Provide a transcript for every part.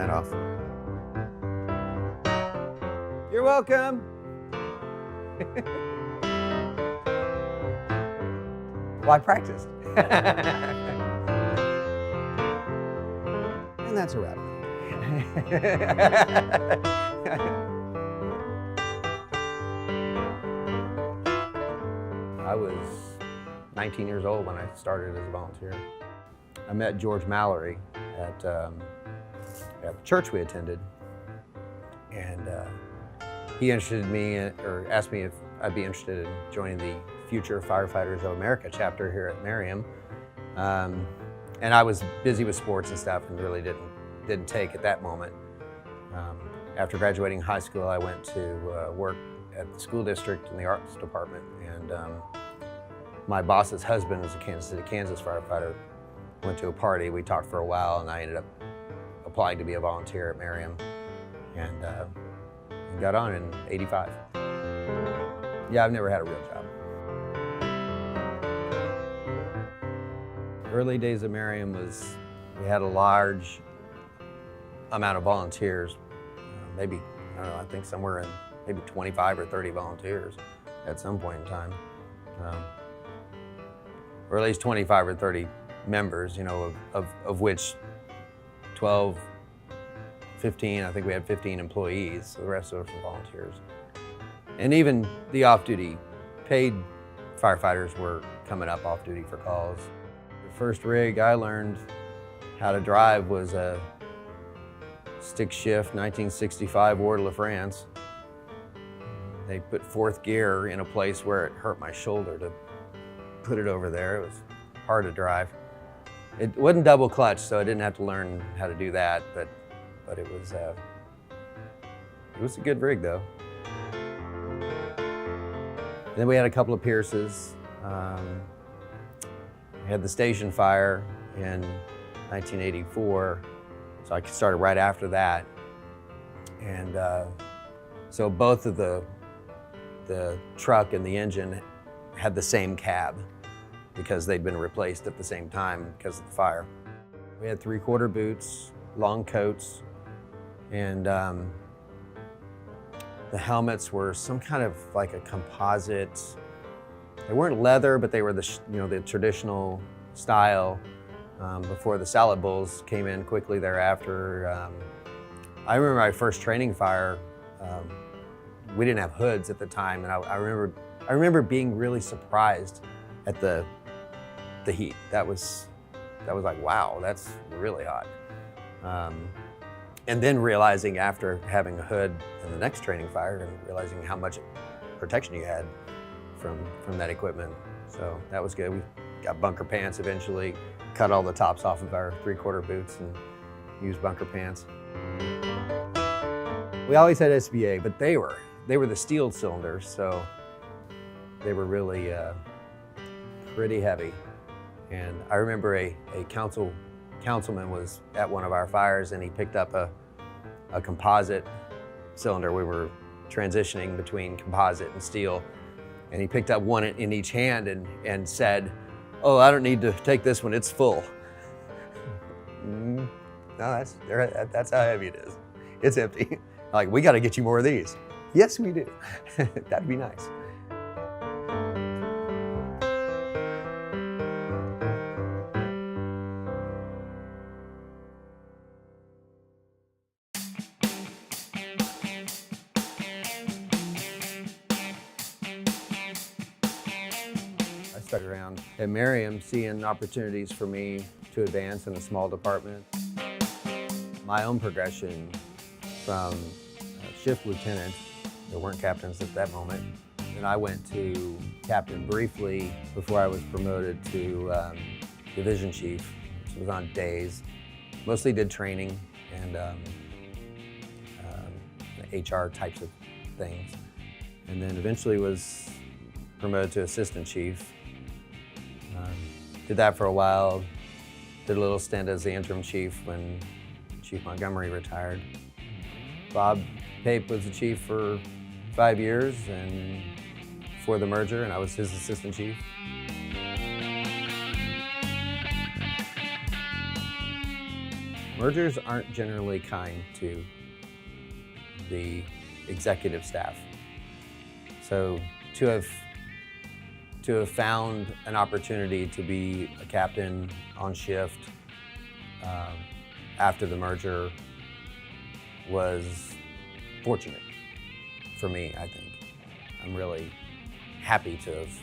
that off. You're welcome. Well, I practiced. And that's a wrap. I was 19 years old when I started as a volunteer. I met George Mallory at the church we attended, and he interested me, or asked me if I'd be interested in joining the Future Firefighters of America chapter here at Merriam. And I was busy with sports and stuff and really didn't take at that moment. After graduating high school, I went to work at the school district in the arts department, and my boss's husband was a Kansas City, Kansas firefighter. Went to a party, we talked for a while, and I ended up applying to be a volunteer at Merriam, and got on in '85. Yeah, I've never had a real job. Early days of Merriam was, we had a large amount of volunteers, maybe, I don't know, I think somewhere in maybe 25 or 30 volunteers at some point in time. Or at least 25 or 30 members, you know, of which 12, 15, I think we had 15 employees, so the rest of us were volunteers. And even the off-duty paid firefighters were coming up off-duty for calls. The first rig I learned how to drive was a stick shift 1965 War de la France. They put fourth gear in a place where it hurt my shoulder to put it over there. It was hard to drive. It wasn't double clutch, so I didn't have to learn how to do that, but it was a good rig though. Then we had a couple of Pierces. We had the station fire in 1984, so I started right after that. And so both of the truck and the engine had the same cab because they'd been replaced at the same time because of the fire. We had 3/4 boots, long coats, and the helmets were some kind of like a composite. They weren't leather, but they were the traditional style before the salad bowls came in quickly thereafter. I remember my first training fire. We didn't have hoods at the time, and I remember being really surprised at the heat. That was like, wow, that's really hot. And then realizing after having a hood in the next training fire and realizing how much protection you had from that equipment. So that was good. We got bunker pants eventually, cut all the tops off of our 3/4 boots and used bunker pants. We always had SBA, but they were the steel cylinders, so they were really pretty heavy. And I remember a councilman was at one of our fires, and he picked up a composite cylinder. We were transitioning between composite and steel, and he picked up one in each hand and said, "Oh, I don't need to take this one, it's full." No, that's how heavy it is. It's empty. Like, we got to get you more of these. Yes, we do. That'd be nice. I stuck around at Merriam, seeing opportunities for me to advance in a small department. My own progression from shift lieutenant, there weren't captains at that moment, and I went to captain briefly before I was promoted to division chief, which was on days. Mostly did training and HR types of things, and then eventually was promoted to assistant chief. Did that for a while, did a little stint as the interim chief when Chief Montgomery retired. Bob Pape was the chief for 5 years and before the merger, and I was his assistant chief. Mergers aren't generally kind to the executive staff. So to have found an opportunity to be a captain on shift after the merger was fortunate for me, I think. I'm really happy to have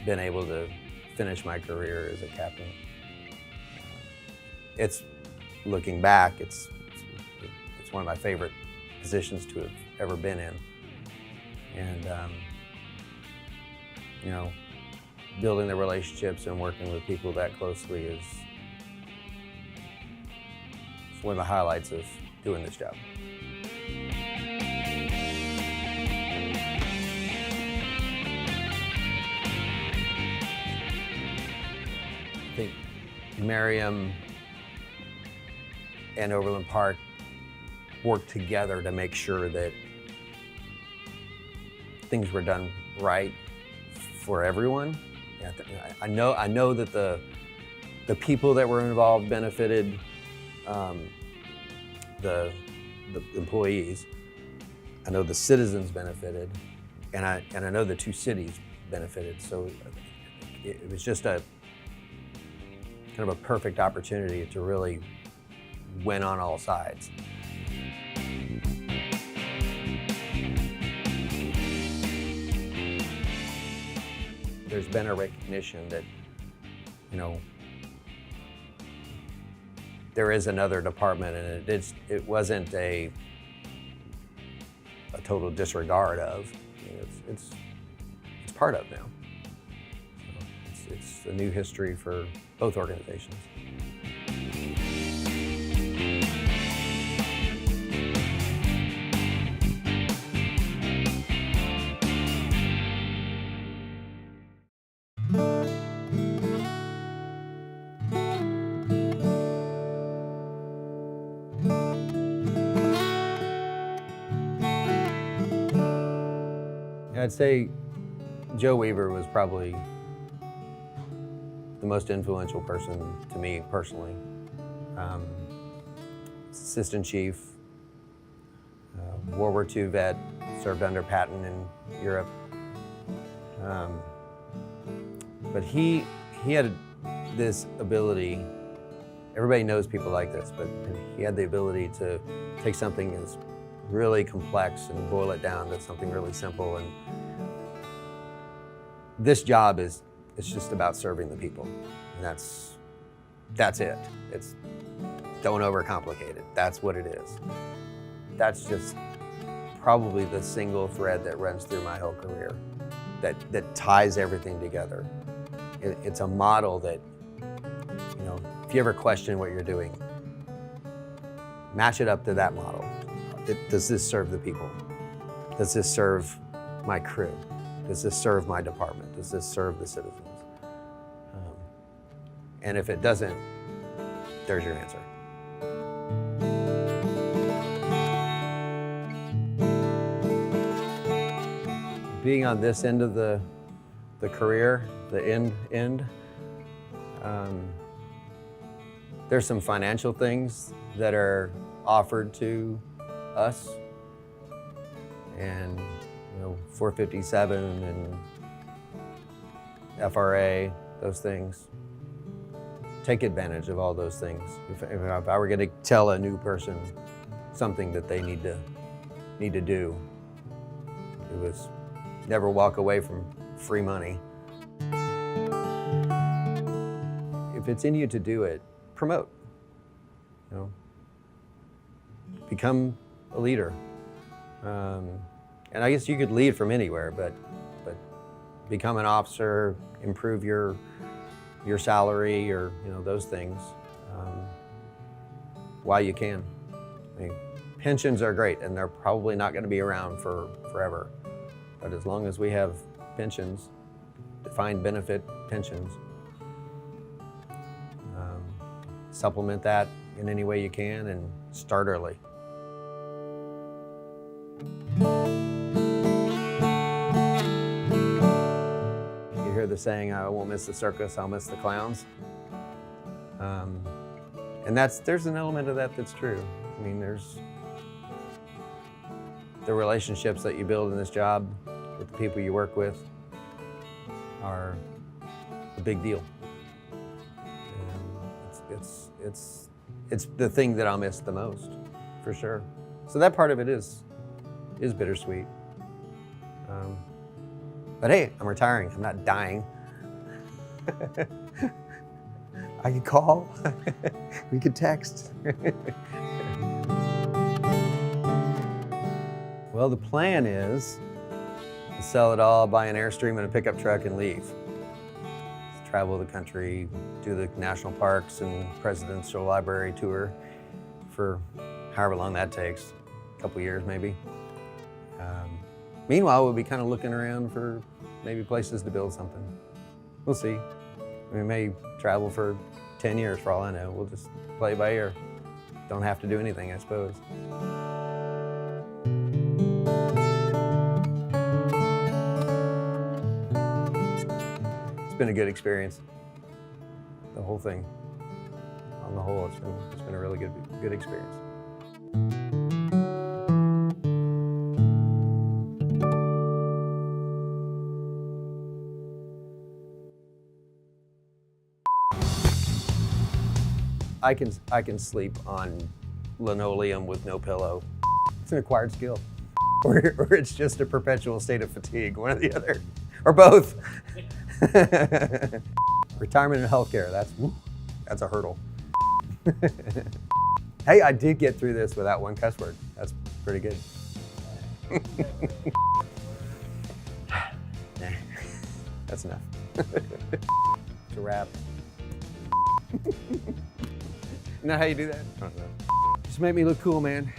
been able to finish my career as a captain. It's, looking back, it's one of my favorite positions to have ever been in. And, you know, building the relationships and working with people that closely is one of the highlights of doing this job. I think Merriam and Overland Park worked together to make sure that things were done right for everyone. I know that the people that were involved benefited, the employees. I know the citizens benefited, and I know the two cities benefited. So it was just a kind of a perfect opportunity to really win on all sides. There's been a recognition that, you know, there is another department, and it wasn't a total disregard of. You know, it's part of now. So it's a new history for both organizations. I'd say Joe Weaver was probably the most influential person to me personally. Assistant chief, World War II vet, served under Patton in Europe. But he had this ability, everybody knows people like this, but he had the ability to take something that's really complex and boil it down to something really simple. And this job it's just about serving the people. And that's it. Don't overcomplicate it. That's what it is. That's just probably the single thread that runs through my whole career, that ties everything together. It's a model that, you know, if you ever question what you're doing, match it up to that model. Does this serve the people? Does this serve my crew? Does this serve my department? Does this serve the citizens? And if it doesn't, there's your answer. Being on this end of the career, the end, there's some financial things that are offered to us, and you know, 457 and FRA, those things. Take advantage of all those things. If I were going to tell a new person something that they need to do, it was never walk away from free money. If it's in you to do it, promote. You know, become a leader. And I guess you could lead from anywhere, but become an officer, improve your salary, or you know, those things while you can. I mean, pensions are great, and they're probably not going to be around for forever. But as long as we have pensions, defined benefit pensions, supplement that in any way you can, and start early. You hear the saying, I won't miss the circus, I'll miss the clowns. And there's an element of that that's true. I mean, there's the relationships that you build in this job with the people you work with are a big deal. And it's the thing that I'll miss the most, for sure. So that part of it is bittersweet. But hey, I'm retiring. I'm not dying. I can call. We could text. Well, the plan is to sell it all, buy an Airstream and a pickup truck, and leave. Travel the country, do the national parks and presidential library tour for however long that takes, a couple years maybe. Meanwhile, we'll be kind of looking around for maybe places to build something. We'll see. We may travel for 10 years for all I know. We'll just play it by ear. Don't have to do anything, I suppose. It's been a good experience. The whole thing. On the whole, it's been a really good experience. I can sleep on linoleum with no pillow. It's an acquired skill. Or it's just a perpetual state of fatigue, one or the other, or both. Retirement and healthcare, that's a hurdle. Hey, I did get through this without one cuss word. That's pretty good. Nah, that's enough. It's a wrap. You know how you do that? I don't know. Just make me look cool, man.